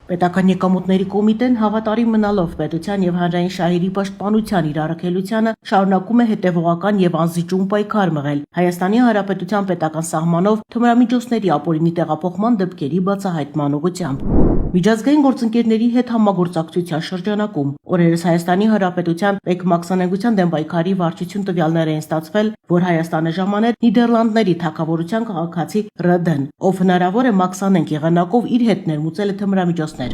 Պետական եկամուտների կոմիտեն հավատարիմ մնալով պետության եւ հանրային շահերի պաշտպանության իր առաքելությանը շարունակում է հետևողական եւ անզիջում պայքար մղել Հայաստանի Հանրապետության պետական սահմանով թմրամիջոցների ապօրինի տեղափոխման դեպքերի բացահայտման ուղղությամբ։ Միջազգային գործընկերների հետ համագործակցության շրջանակում օրերս Հայաստանի Հանրապետության ՊԵԿ մաքսանենգության դեմ պայքարի վարչություն տվյալներ են ստացվել, որ Հայաստանը ժամանել Նիդերլանդների թագավորության քաղաքացի ՌԴ-ն, ով հնարավոր է մաքսանենգ եղանակով իր հետ ներմուծել է թմրամիջոցներ։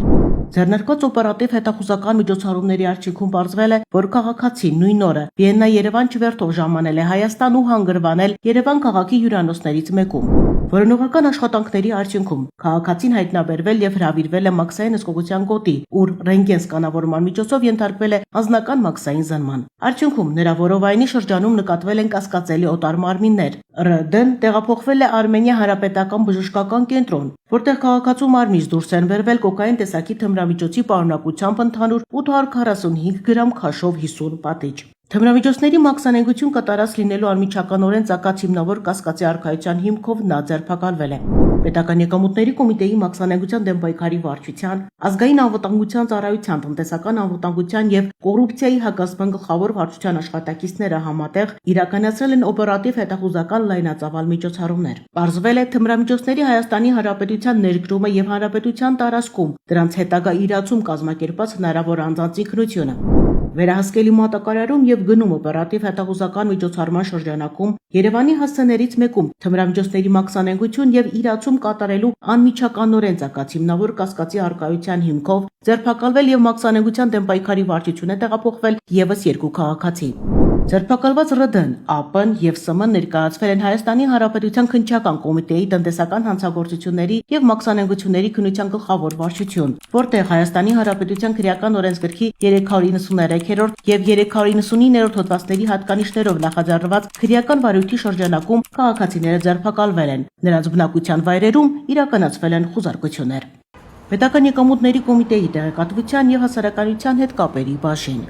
Ձեռնարկված օպերատիվ հետախուզական միջոցառումների արդյունքում պարզվել է, որ քաղաքացին նույն օրը Վիեննա-Երևան չվերթով ժամանել է Հայաստան ու հանգրվանել Երևան քաղաքի հյուրանոցներից մեկում։ Որոնողական աշխատանքների արդյունքում քաղաքացին հայտնաբերվել եւ հրավիրվել է մաքսային հսկողության գոտի, ուր ռենտգեն սկանավորման միջոցով ենթարկվել է անձնական մաքսային զննման։ Արդյունքում նրա որովայնի շրջանում նկատվել են կասկածելի օտար մարմիններ։ ՌԴ-ն տեղափոխվել է Արմենիա Հանրապետական բժշկական կենտրոն, որտեղ քաղաքացու մարմինից դուրս են բերվել կոկային տեսակի թմրամիջոցի պարունակությամբ ընդհանուր 845 գրամ քաշով 50 պատիճ։ Թմրամիջոցների մաքսանենգություն կատարած լինելու անմիջականորեն ծագած հիմնավոր կասկածի առկայության հիմքով նա ձերբակալվել է։ Պետական եկամուտների կոմիտեի մաքսանենգության դեմ պայքարի վարչության, ազգային անվտանգության ծառայության, տնտեսական անվտանգության եւ կոռուպցիայի հակազդման գլխավոր վարչության աշխատակիցները համատեղ իրականացրել են օպերատիվ հետախուզական լայնածավալ միջոցառումներ։ Պարզվել է թմրամիջոցների Հայաստանի Հանրապետության ներկրումը եւ հանրապետության տարածքում դրանց հետագա իրացում կազմակերպած հնարավոր անձանց ինքնությունը։ Վերահսկելի մատակարարում եւ գնում օպերատիվ հետախուզական միջոցառման շրջանակում Երևանի հասցեներից մեկում թմրամիջոցների մաքսանենգություն եւ իրացում կատարելու անմիջականորեն ծագած հիմնավոր կասկածի առկայության հիմքով ձերբակալվել եւ մաքսանենգության դեմ պայքարի վարչություն է տեղափոխվել եւս երկու քաղաքացի։ Ձերբակալված ՌԴ-ն, ԱՊ-ն եւ ՍՄ-ն ներկայացվել են Հայաստանի Հանրապետության քննչական կոմիտեի տնտեսական հանցագործությունների եւ մաքսանենգությունների քննության գլխավոր վարչություն, որտեղ Հայաստանի Հանրապետության քրեական օրենսգրքի 393-րդ եւ 399-րդ հոդվածների հատկանիշներով նախաձեռնված քրեական վարույթի շրջանակում քաղաքացիները ձերբակալվել են։ Նրանց բնակության վայրերում իրականացվել են խուզարկություններ։ Պետական եկամուտների կոմիտեի տեղեկատվության եւ հասարակայնության հետ կապերի բաժին։